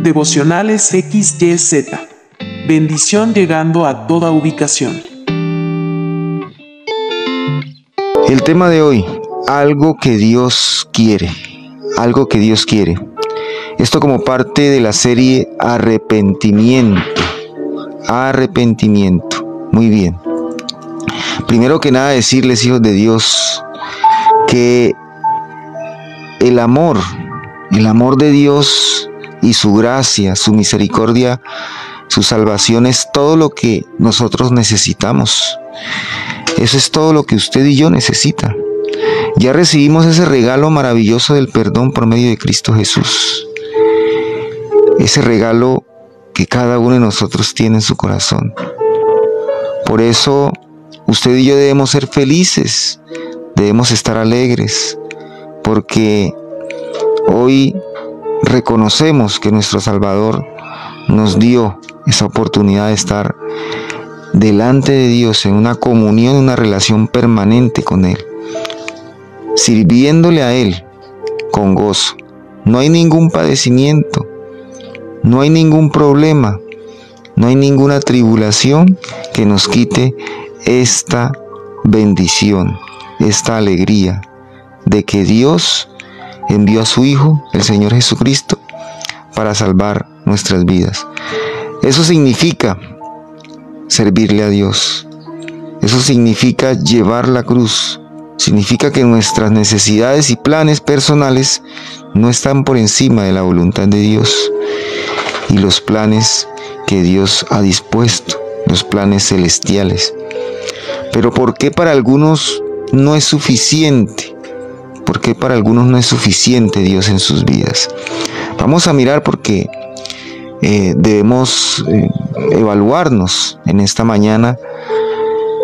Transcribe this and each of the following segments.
Devocionales XYZ. Bendición llegando a toda ubicación. El tema de hoy, algo que Dios quiere. Algo que Dios quiere. Esto como parte de la serie Arrepentimiento. Arrepentimiento. Muy bien. Primero que nada decirles, hijos de Dios, que el amor de Dios y su gracia, su misericordia, su salvación es todo lo que nosotros necesitamos. Eso es todo lo que usted y yo necesita. Ya recibimos ese regalo maravilloso del perdón por medio de Cristo Jesús. Ese regalo que cada uno de nosotros tiene en su corazón. Por eso usted y yo debemos ser felices, debemos estar alegres, porque hoy reconocemos que nuestro Salvador nos dio esa oportunidad de estar delante de Dios en una comunión, una relación permanente con Él, sirviéndole a Él con gozo. No hay ningún padecimiento, no hay ningún problema, no hay ninguna tribulación que nos quite esta bendición, esta alegría de que Dios envió a su Hijo, el Señor Jesucristo, para salvar nuestras vidas. Eso significa servirle a Dios. Eso significa llevar la cruz. Significa que nuestras necesidades y planes personales no están por encima de la voluntad de Dios y los planes que Dios ha dispuesto, los planes celestiales. Pero ¿por qué para algunos no es suficiente? ¿Por qué para algunos no es suficiente Dios en sus vidas? Vamos a mirar porque debemos evaluarnos en esta mañana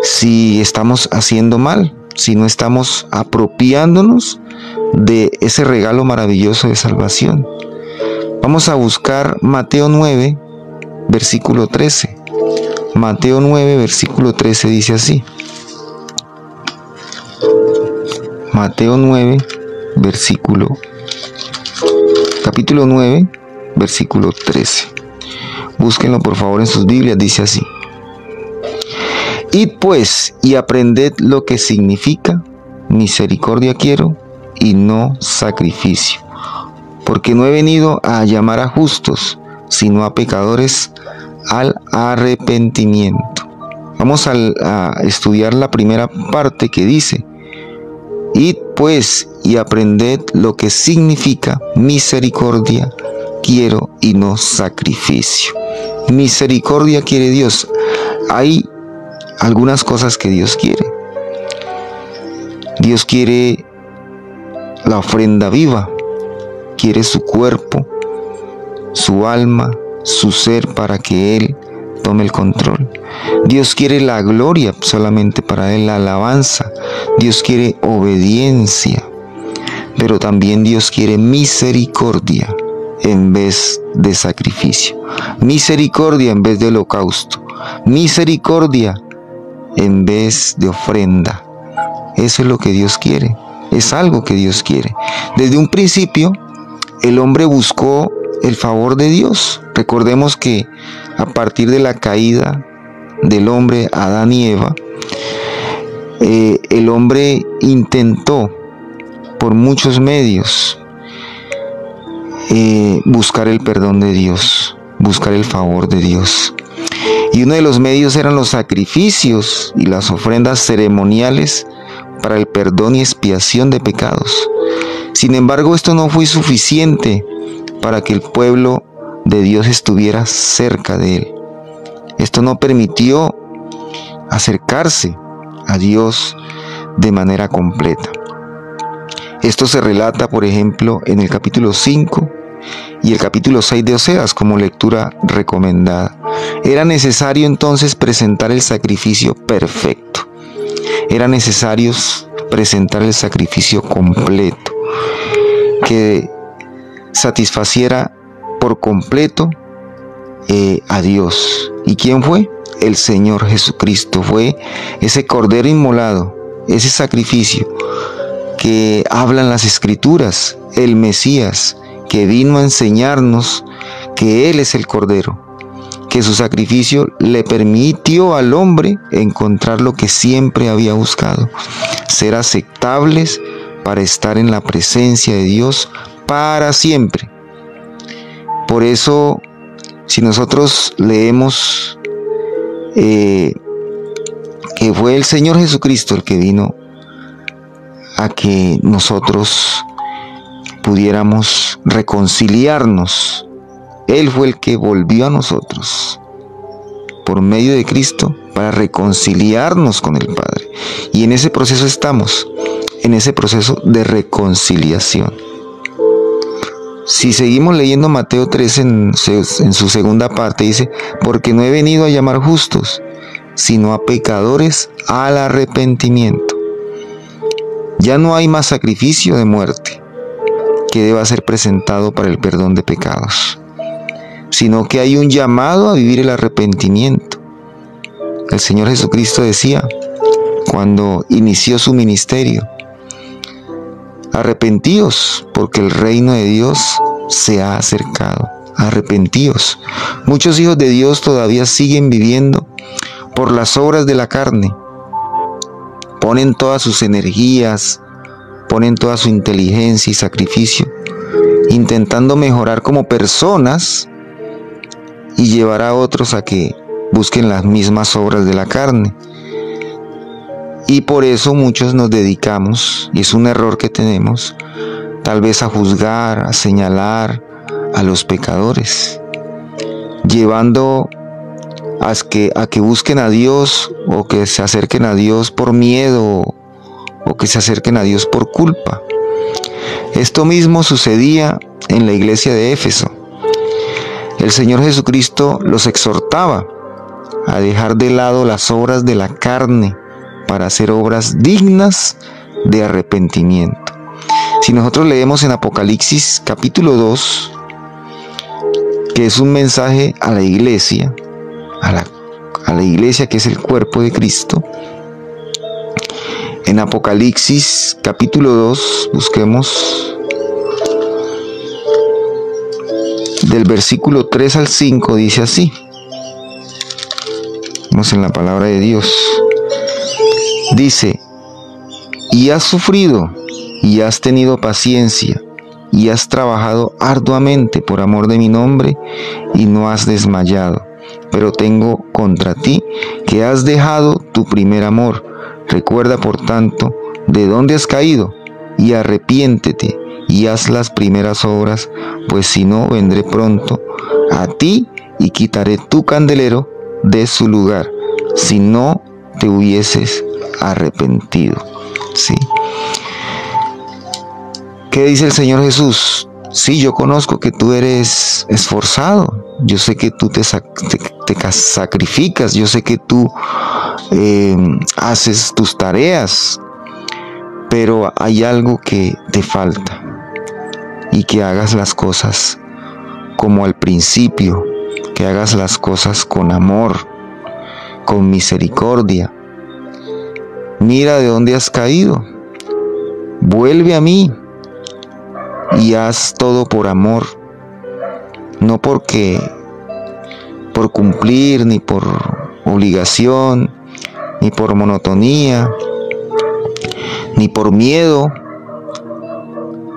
si estamos haciendo mal, si no estamos apropiándonos de ese regalo maravilloso de salvación. Vamos a buscar Mateo 9, versículo 13. Mateo 9, versículo 13 dice así. Mateo 9, capítulo 9, versículo 13. Búsquenlo por favor en sus Biblias, dice así. Id pues y aprended lo que significa misericordia quiero y no sacrificio, porque no he venido a llamar a justos, sino a pecadores al arrepentimiento. Vamos a estudiar la primera parte que dice: Id pues y aprended lo que significa misericordia quiero y no sacrificio. Misericordia quiere Dios. Hay algunas cosas que Dios quiere. Dios quiere la ofrenda viva, quiere su cuerpo, su alma, su ser para que Él tome el control. Dios quiere la gloria solamente para Él, la alabanza. Dios quiere obediencia, pero también Dios quiere misericordia en vez de sacrificio. Misericordia en vez de holocausto. Misericordia en vez de ofrenda. Eso es lo que Dios quiere. Es algo que Dios quiere. Desde un principio, el hombre buscó el favor de Dios. Recordemos que a partir de la caída del hombre Adán y Eva, el hombre intentó por muchos medios buscar el perdón de Dios, buscar el favor de Dios. Y uno de los medios eran los sacrificios y las ofrendas ceremoniales para el perdón y expiación de pecados. Sin embargo, esto no fue suficiente para que el pueblo de Dios estuviera cerca de Él. Esto no permitió acercarse a Dios de manera completa. Esto se relata, por ejemplo, en el capítulo 5 y el capítulo 6 de Oseas como lectura recomendada. Era necesario entonces presentar el sacrificio perfecto. Era necesario presentar el sacrificio completo, que satisfaciera por completo a Dios. ¿Y quién fue? El Señor Jesucristo. Fue ese cordero inmolado, ese sacrificio que hablan las Escrituras, el Mesías, que vino a enseñarnos que Él es el Cordero, que su sacrificio le permitió al hombre encontrar lo que siempre había buscado, ser aceptables para estar en la presencia de Dios para siempre. Por eso, si nosotros leemos que fue el Señor Jesucristo el que vino a que nosotros pudiéramos reconciliarnos, Él fue el que volvió a nosotros por medio de Cristo para reconciliarnos con el Padre. Y en ese proceso estamos, en ese proceso de reconciliación. Si seguimos leyendo Mateo 13 en su segunda parte, dice: porque no he venido a llamar justos, sino a pecadores al arrepentimiento. Ya no hay más sacrificio de muerte que deba ser presentado para el perdón de pecados, sino que hay un llamado a vivir el arrepentimiento. El Señor Jesucristo decía cuando inició su ministerio: arrepentíos, porque el reino de Dios se ha acercado. Arrepentíos. Muchos hijos de Dios todavía siguen viviendo por las obras de la carne. Ponen todas sus energías, ponen toda su inteligencia y sacrificio, intentando mejorar como personas y llevar a otros a que busquen las mismas obras de la carne. Y por eso muchos nos dedicamos, y es un error que tenemos, tal vez a juzgar, a señalar a los pecadores, llevando a que busquen a Dios o que se acerquen a Dios por miedo o que se acerquen a Dios por culpa. Esto mismo sucedía en la iglesia de Éfeso. El Señor Jesucristo los exhortaba a dejar de lado las obras de la carne para hacer obras dignas de arrepentimiento. Si nosotros leemos en Apocalipsis capítulo 2, que es un mensaje a la iglesia, a la iglesia que es el cuerpo de Cristo. En Apocalipsis capítulo 2, busquemos del versículo 3 al 5, dice así. Vamos en la palabra de Dios. Dice: y has sufrido, y has tenido paciencia, y has trabajado arduamente por amor de mi nombre, y no has desmayado. Pero tengo contra ti que has dejado tu primer amor. Recuerda, por tanto, de dónde has caído, y arrepiéntete, y haz las primeras obras, pues si no, vendré pronto a ti, y quitaré tu candelero de su lugar, si no te hubieses arrepentido. ¿Sí? ¿Qué dice el Señor Jesús? Sí, yo conozco que tú eres esforzado, yo sé que tú te sacrificas, yo sé que tú haces tus tareas, pero hay algo que te falta, y que hagas las cosas como al principio, que hagas las cosas con amor, con misericordia. Mira de dónde has caído, vuelve a mí y haz todo por amor, no por cumplir, ni por obligación, ni por monotonía, ni por miedo,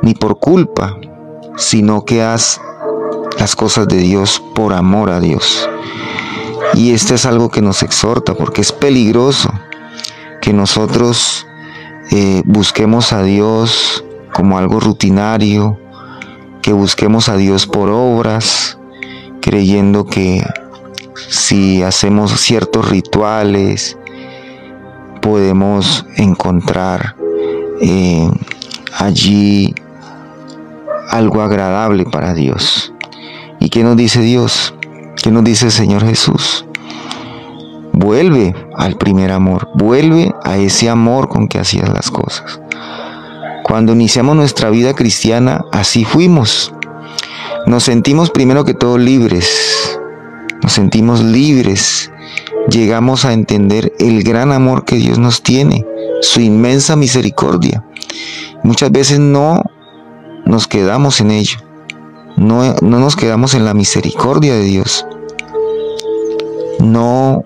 ni por culpa, sino que haz las cosas de Dios por amor a Dios. Y esto es algo que nos exhorta, porque es peligroso que nosotros busquemos a Dios como algo rutinario, que busquemos a Dios por obras, creyendo que si hacemos ciertos rituales podemos encontrar allí algo agradable para Dios. ¿Y qué nos dice Dios? ¿Qué nos dice el Señor Jesús? Vuelve al primer amor, vuelve a ese amor con que hacías las cosas. Cuando iniciamos nuestra vida cristiana, así fuimos. Nos sentimos primero que todo libres. Nos sentimos libres. Llegamos a entender el gran amor que Dios nos tiene, su inmensa misericordia. Muchas veces no nos quedamos en ello. No nos quedamos en la misericordia de Dios. No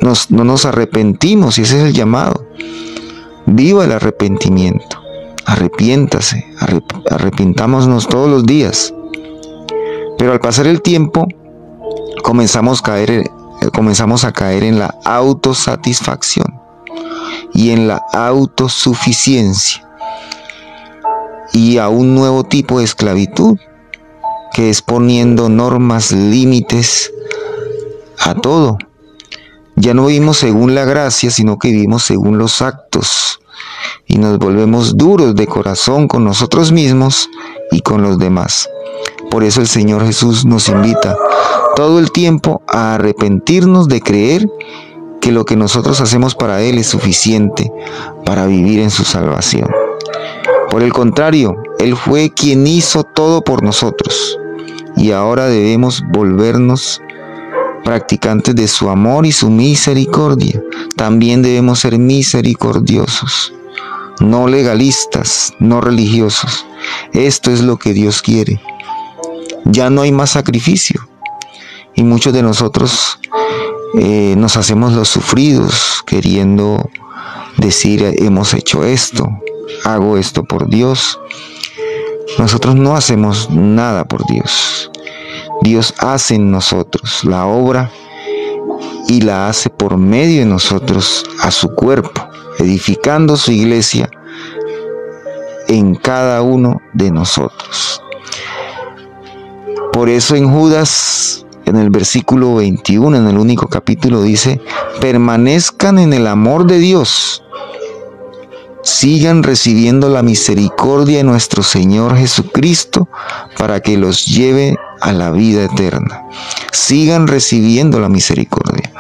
nos arrepentimos, y ese es el llamado. Viva el arrepentimiento. Arrepiéntase, arrepintámonos todos los días. Pero al pasar el tiempo, comenzamos a caer en la autosatisfacción y en la autosuficiencia y a un nuevo tipo de esclavitud, que es poniendo normas, límites a todo. Ya no vivimos según la gracia, sino que vivimos según los actos, y nos volvemos duros de corazón con nosotros mismos y con los demás. Por eso el Señor Jesús nos invita todo el tiempo a arrepentirnos de creer que lo que nosotros hacemos para Él es suficiente para vivir en su salvación. Por el contrario, Él fue quien hizo todo por nosotros, y ahora debemos volvernos practicantes de su amor y su misericordia. También debemos ser misericordiosos, no legalistas, no religiosos. Esto es lo que Dios quiere. Ya no hay más sacrificio, y muchos de nosotros nos hacemos los sufridos, queriendo decir: hemos hecho esto, hago esto por Dios. Nosotros no hacemos nada por Dios. Dios hace en nosotros la obra, y la hace por medio de nosotros a su cuerpo, edificando su iglesia en cada uno de nosotros. Por eso en Judas, en el versículo 21, en el único capítulo, dice: permanezcan en el amor de Dios, sigan recibiendo la misericordia de nuestro Señor Jesucristo para que los lleve a la vida eterna. Sigan recibiendo la misericordia.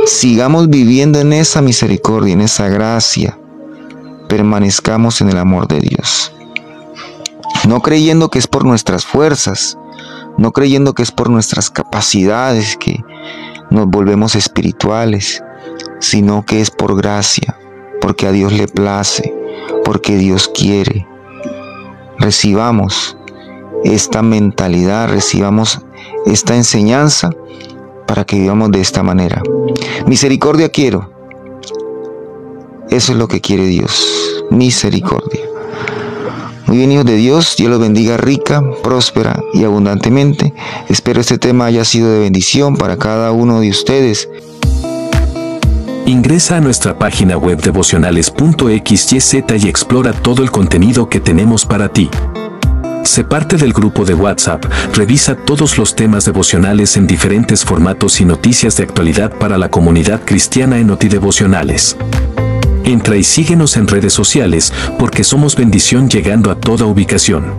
Sigamos viviendo en esa misericordia, en esa gracia. Permanezcamos en el amor de Dios. No creyendo que es por nuestras fuerzas, no creyendo que es por nuestras capacidades que nos volvemos espirituales, sino que es por gracia, porque a Dios le place, porque Dios quiere. Recibamos esta mentalidad, recibamos esta enseñanza para que vivamos de esta manera. Misericordia quiero. Eso es lo que quiere Dios, misericordia. Muy bien, hijos de Dios, Dios los bendiga rica, próspera y abundantemente. Espero este tema haya sido de bendición para cada uno de ustedes. Ingresa a nuestra página web devocionales.xyz y explora todo el contenido que tenemos para ti. Sé parte del grupo de WhatsApp, revisa todos los temas devocionales en diferentes formatos y noticias de actualidad para la comunidad cristiana en Notidevocionales. Entra y síguenos en redes sociales, porque somos bendición llegando a toda ubicación.